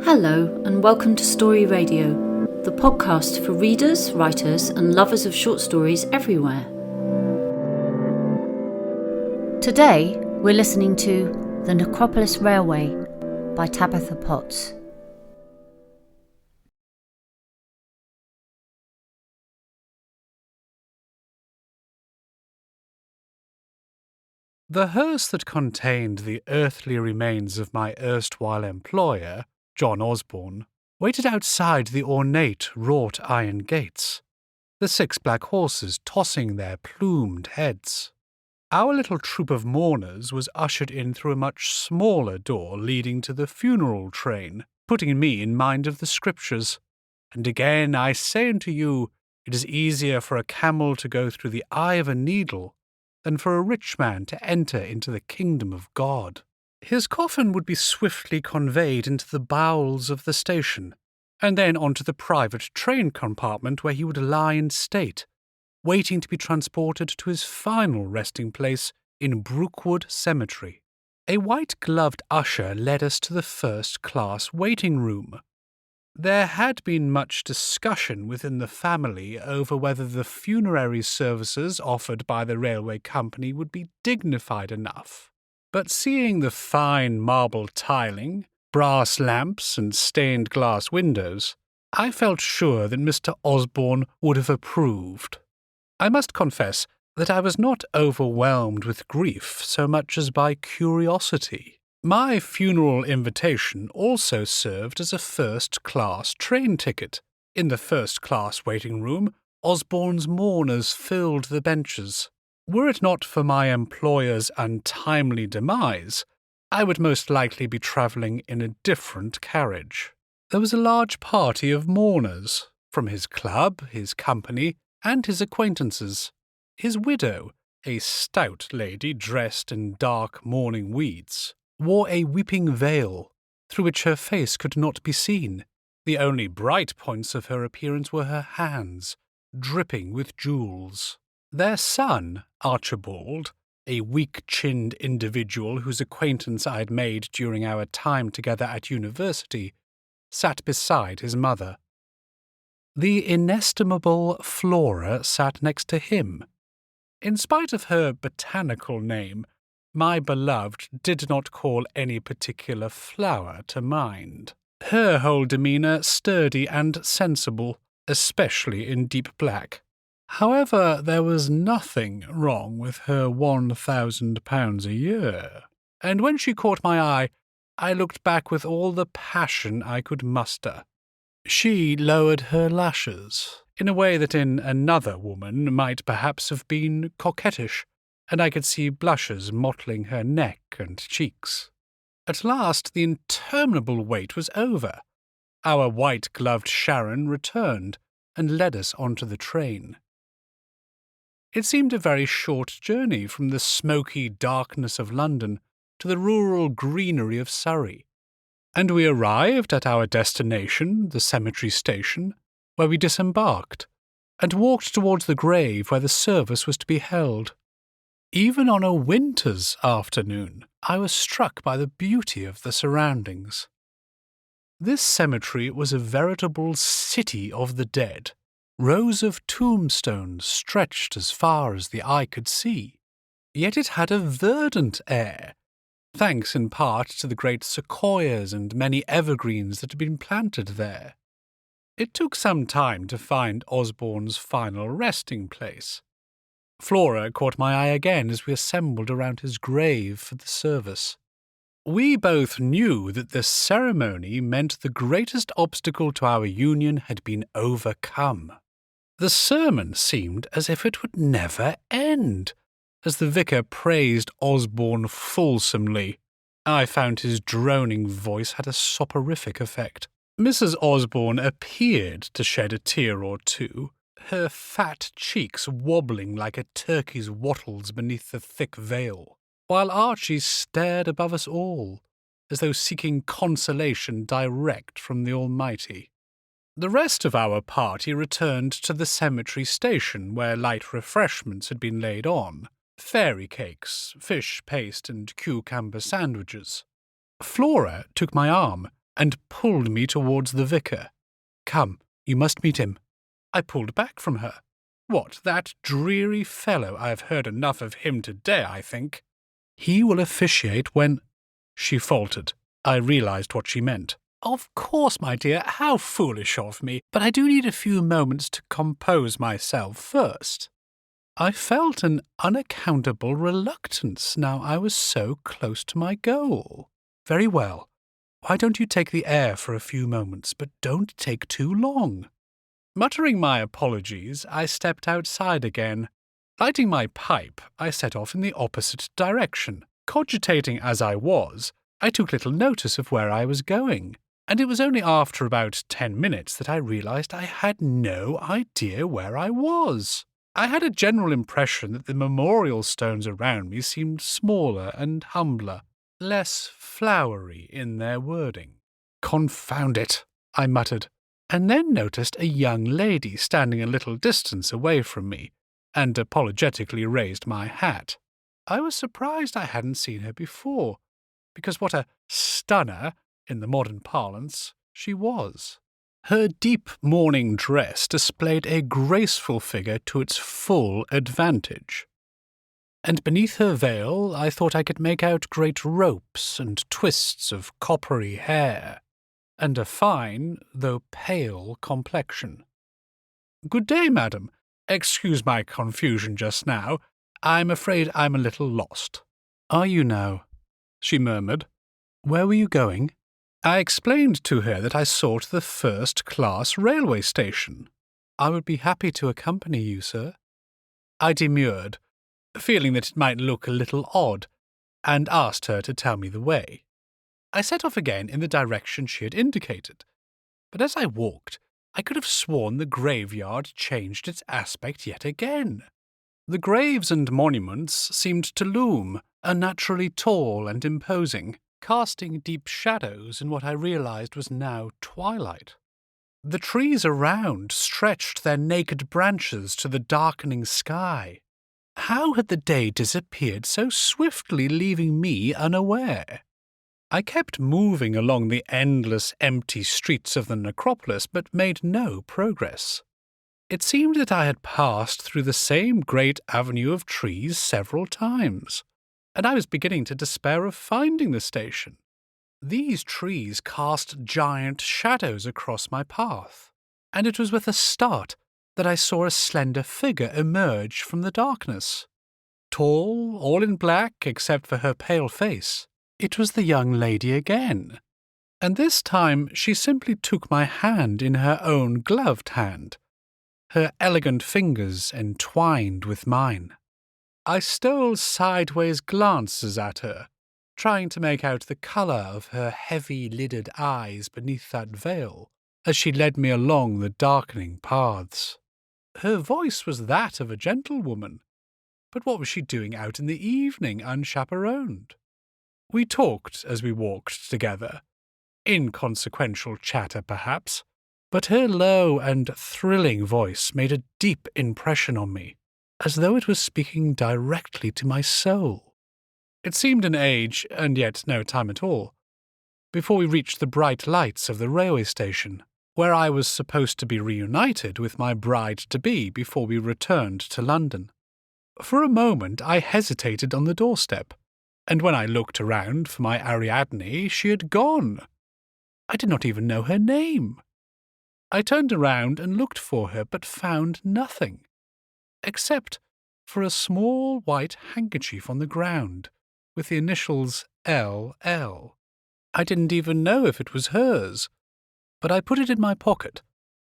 Hello and welcome to Story Radio, the podcast for readers, writers and lovers of short stories everywhere. Today we're listening to The Necropolis Railway by Tabitha Potts. The hearse that contained the earthly remains of my erstwhile employer, John Osborne, waited outside the ornate wrought iron gates, the 6 black horses tossing their plumed heads. Our little troop of mourners was ushered in through a much smaller door leading to the funeral train, putting me in mind of the Scriptures. And again I say unto you, it is easier for a camel to go through the eye of a needle than for a rich man to enter into the kingdom of God. His coffin would be swiftly conveyed into the bowels of the station, and then onto the private train compartment where he would lie in state, waiting to be transported to his final resting place in Brookwood Cemetery. A white-gloved usher led us to the first-class waiting room. There had been much discussion within the family over whether the funerary services offered by the railway company would be dignified enough. But seeing the fine marble tiling, brass lamps and stained glass windows, I felt sure that Mr. Osborne would have approved. I must confess that I was not overwhelmed with grief so much as by curiosity. My funeral invitation also served as a first-class train ticket. In the first-class waiting room, Osborne's mourners filled the benches. Were it not for my employer's untimely demise, I would most likely be travelling in a different carriage. There was a large party of mourners, from his club, his company, and his acquaintances. His widow, a stout lady dressed in dark mourning weeds, wore a weeping veil, through which her face could not be seen. The only bright points of her appearance were her hands, dripping with jewels. Their son, Archibald, a weak-chinned individual whose acquaintance I had made during our time together at university, sat beside his mother. The inestimable Flora sat next to him. In spite of her botanical name, my beloved did not call any particular flower to mind. Her whole demeanour sturdy and sensible, especially in deep black. However, there was nothing wrong with her £1,000 a year, and when she caught my eye, I looked back with all the passion I could muster. She lowered her lashes, in a way that in another woman might perhaps have been coquettish, and I could see blushes mottling her neck and cheeks. At last the interminable wait was over. Our white-gloved Sharon returned and led us onto the train. It seemed a very short journey from the smoky darkness of London to the rural greenery of Surrey, and we arrived at our destination, the cemetery station, where we disembarked, and walked towards the grave where the service was to be held. Even on a winter's afternoon, I was struck by the beauty of the surroundings. This cemetery was a veritable city of the dead. Rows of tombstones stretched as far as the eye could see. Yet it had a verdant air, thanks in part to the great sequoias and many evergreens that had been planted there. It took some time to find Osborne's final resting place. Flora caught my eye again as we assembled around his grave for the service. We both knew that the ceremony meant the greatest obstacle to our union had been overcome. The sermon seemed as if it would never end, as the vicar praised Osborne fulsomely. I found his droning voice had a soporific effect. Mrs. Osborne appeared to shed a tear or two, her fat cheeks wobbling like a turkey's wattles beneath the thick veil, while Archie stared above us all, as though seeking consolation direct from the Almighty. The rest of our party returned to the cemetery station, where light refreshments had been laid on, fairy cakes, fish paste and cucumber sandwiches. Flora took my arm and pulled me towards the vicar. "Come, you must meet him." I pulled back from her. "What, that dreary fellow? I have heard enough of him today, I think." "He will officiate when—" She faltered. I realized what she meant. "Of course, my dear, how foolish of me, but I do need a few moments to compose myself first." I felt an unaccountable reluctance now I was so close to my goal. "Very well. Why don't you take the air for a few moments, but don't take too long." Muttering my apologies, I stepped outside again. Lighting my pipe, I set off in the opposite direction. Cogitating as I was, I took little notice of where I was going, and it was only after about 10 minutes that I realized I had no idea where I was. I had a general impression that the memorial stones around me seemed smaller and humbler, less flowery in their wording. "Confound it," I muttered, and then noticed a young lady standing a little distance away from me, and apologetically raised my hat. I was surprised I hadn't seen her before, because what a stunner, in the modern parlance, she was. Her deep mourning dress displayed a graceful figure to its full advantage, and beneath her veil I thought I could make out great ropes and twists of coppery hair, and a fine, though pale, complexion. "Good day, madam. Excuse my confusion just now. I'm afraid I'm a little lost." "Are you now?" she murmured. "Where were you going?" I explained to her that I sought the first-class railway station. "I would be happy to accompany you, sir." I demurred, feeling that it might look a little odd, and asked her to tell me the way. I set off again in the direction she had indicated, but as I walked, I could have sworn the graveyard changed its aspect yet again. The graves and monuments seemed to loom, unnaturally tall and imposing, casting deep shadows in what I realized was now twilight. The trees around stretched their naked branches to the darkening sky. How had the day disappeared so swiftly, leaving me unaware? I kept moving along the endless empty streets of the Necropolis, but made no progress. It seemed that I had passed through the same great avenue of trees several times, and I was beginning to despair of finding the station. These trees cast giant shadows across my path, and it was with a start that I saw a slender figure emerge from the darkness. Tall, all in black except for her pale face, it was the young lady again, and this time she simply took my hand in her own gloved hand, her elegant fingers entwined with mine. I stole sideways glances at her, trying to make out the colour of her heavy-lidded eyes beneath that veil, as she led me along the darkening paths. Her voice was that of a gentlewoman, but what was she doing out in the evening unchaperoned? We talked as we walked together, inconsequential chatter perhaps, but her low and thrilling voice made a deep impression on me, as though it was speaking directly to my soul. It seemed an age, and yet no time at all, before we reached the bright lights of the railway station, where I was supposed to be reunited with my bride-to-be before we returned to London. For a moment I hesitated on the doorstep, and when I looked around for my Ariadne, she had gone. I did not even know her name. I turned around and looked for her, but found nothing, except for a small white handkerchief on the ground, with the initials L.L. I didn't even know if it was hers, but I put it in my pocket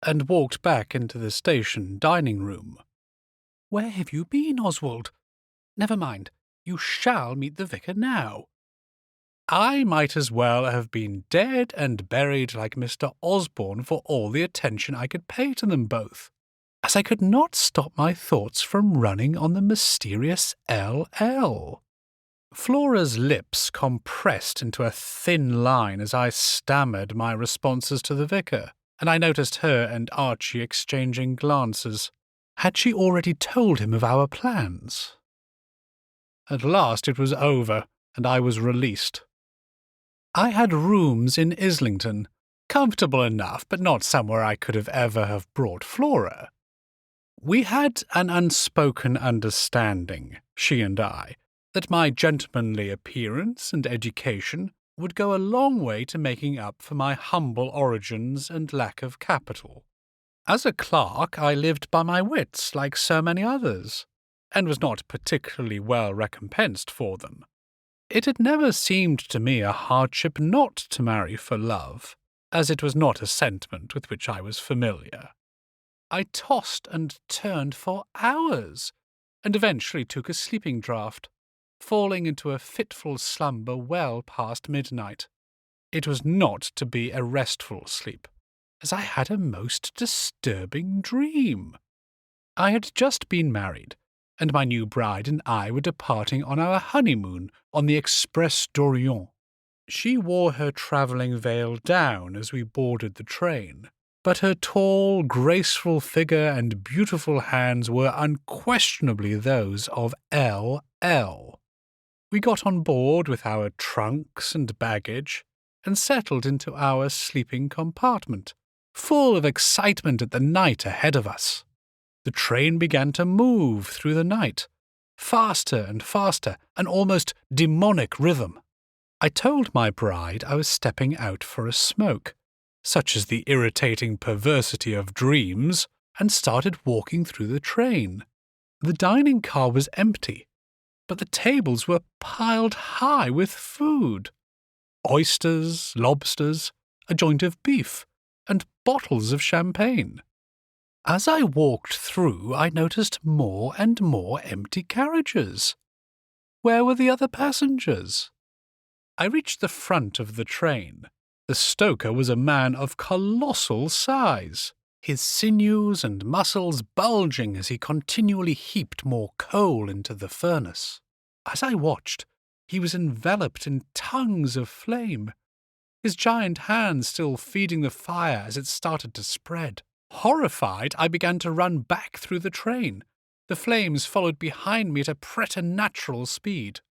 and walked back into the station dining room. "Where have you been, Oswald? Never mind, you shall meet the vicar now." I might as well have been dead and buried like Mr. Osborne for all the attention I could pay to them both, as I could not stop my thoughts from running on the mysterious L.L. Flora's lips compressed into a thin line as I stammered my responses to the vicar, and I noticed her and Archie exchanging glances. Had she already told him of our plans? At last it was over, and I was released. I had rooms in Islington, comfortable enough, but not somewhere I could ever have brought Flora. We had an unspoken understanding, she and I, that my gentlemanly appearance and education would go a long way to making up for my humble origins and lack of capital. As a clerk, I lived by my wits like so many others, and was not particularly well recompensed for them. It had never seemed to me a hardship not to marry for love, as it was not a sentiment with which I was familiar. I tossed and turned for hours, and eventually took a sleeping draught, falling into a fitful slumber well past midnight. It was not to be a restful sleep, as I had a most disturbing dream. I had just been married, and my new bride and I were departing on our honeymoon on the Express d'Orient. She wore her travelling veil down as we boarded the train, but her tall, graceful figure and beautiful hands were unquestionably those of L.L. We got on board with our trunks and baggage, and settled into our sleeping compartment, full of excitement at the night ahead of us. The train began to move through the night, faster and faster, an almost demonic rhythm. I told my bride I was stepping out for a smoke, such is the irritating perversity of dreams, and started walking through the train. The dining car was empty, but the tables were piled high with food. Oysters, lobsters, a joint of beef, and bottles of champagne. As I walked through, I noticed more and more empty carriages. Where were the other passengers? I reached the front of the train. The stoker was a man of colossal size, his sinews and muscles bulging as he continually heaped more coal into the furnace. As I watched, he was enveloped in tongues of flame, his giant hands still feeding the fire as it started to spread. Horrified, I began to run back through the train. The flames followed behind me at a preternatural speed.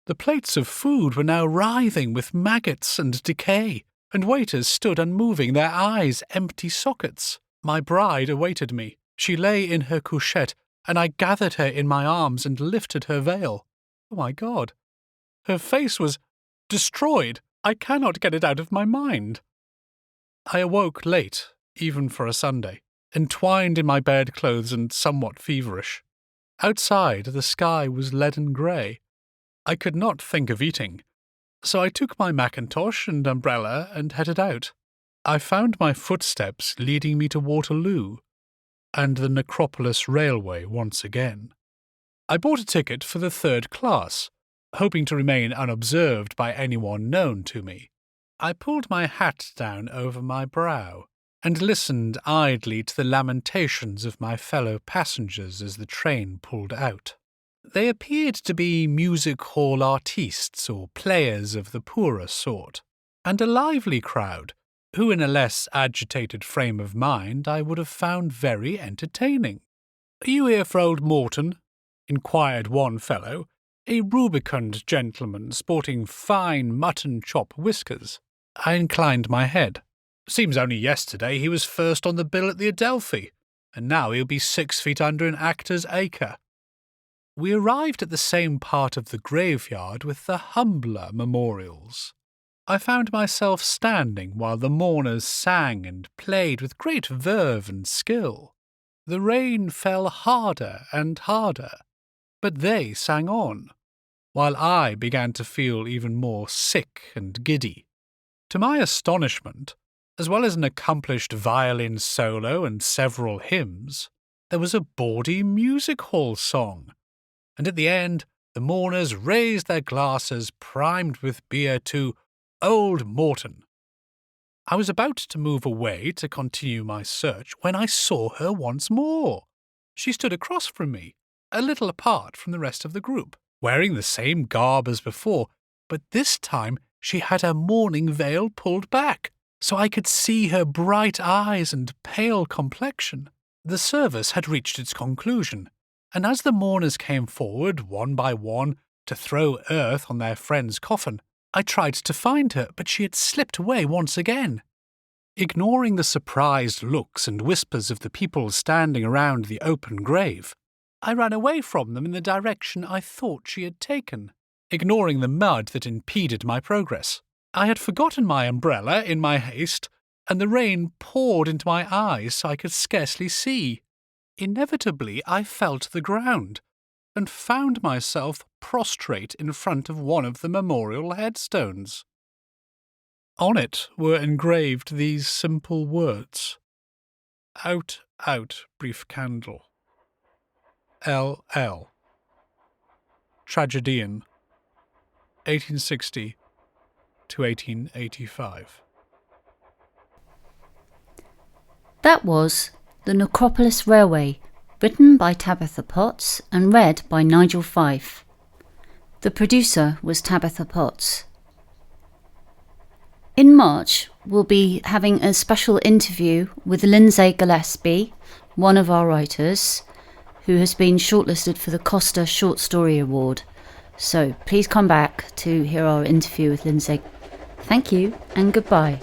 The plates of food were now writhing with maggots and decay, and waiters stood unmoving, their eyes empty sockets. My bride awaited me. She lay in her couchette, and I gathered her in my arms and lifted her veil. Oh my God! Her face was destroyed. I cannot get it out of my mind. I awoke late, even for a Sunday, entwined in my bedclothes and somewhat feverish. Outside, the sky was leaden grey. I could not think of eating, so I took my mackintosh and umbrella and headed out. I found my footsteps leading me to Waterloo, and the Necropolis railway once again. I bought a ticket for the 3rd class, hoping to remain unobserved by anyone known to me. I pulled my hat down over my brow, and listened idly to the lamentations of my fellow passengers as the train pulled out. They appeared to be music hall artistes or players of the poorer sort, and a lively crowd, who in a less agitated frame of mind I would have found very entertaining. "Are you here for old Morton?" inquired one fellow, a rubicund gentleman sporting fine mutton-chop whiskers. I inclined my head. "Seems only yesterday he was first on the bill at the Adelphi, and now he'll be 6 feet under an actor's acre." We arrived at the same part of the graveyard with the humbler memorials. I found myself standing while the mourners sang and played with great verve and skill. The rain fell harder and harder, but they sang on, while I began to feel even more sick and giddy. To my astonishment, as well as an accomplished violin solo and several hymns, there was a bawdy music hall song, and at the end the mourners raised their glasses primed with beer to Old Morton. I was about to move away to continue my search when I saw her once more. She stood across from me, a little apart from the rest of the group, wearing the same garb as before, but this time she had her mourning veil pulled back, so I could see her bright eyes and pale complexion. The service had reached its conclusion, and as the mourners came forward one by one to throw earth on their friend's coffin, I tried to find her, but she had slipped away once again. Ignoring the surprised looks and whispers of the people standing around the open grave, I ran away from them in the direction I thought she had taken, ignoring the mud that impeded my progress. I had forgotten my umbrella in my haste, and the rain poured into my eyes so I could scarcely see. Inevitably, I fell to the ground, and found myself prostrate in front of one of the memorial headstones. On it were engraved these simple words: "Out, out, brief candle. L.L. Tragedian, 1860 to 1885. That was The Necropolis Railway, written by Tabitha Potts and read by Nigel Fyfe. The producer was Tabitha Potts. In March, we'll be having a special interview with Lindsay Gillespie, one of our writers, who has been shortlisted for the Costa Short Story Award. So please come back to hear our interview with Lindsay. Thank you and goodbye.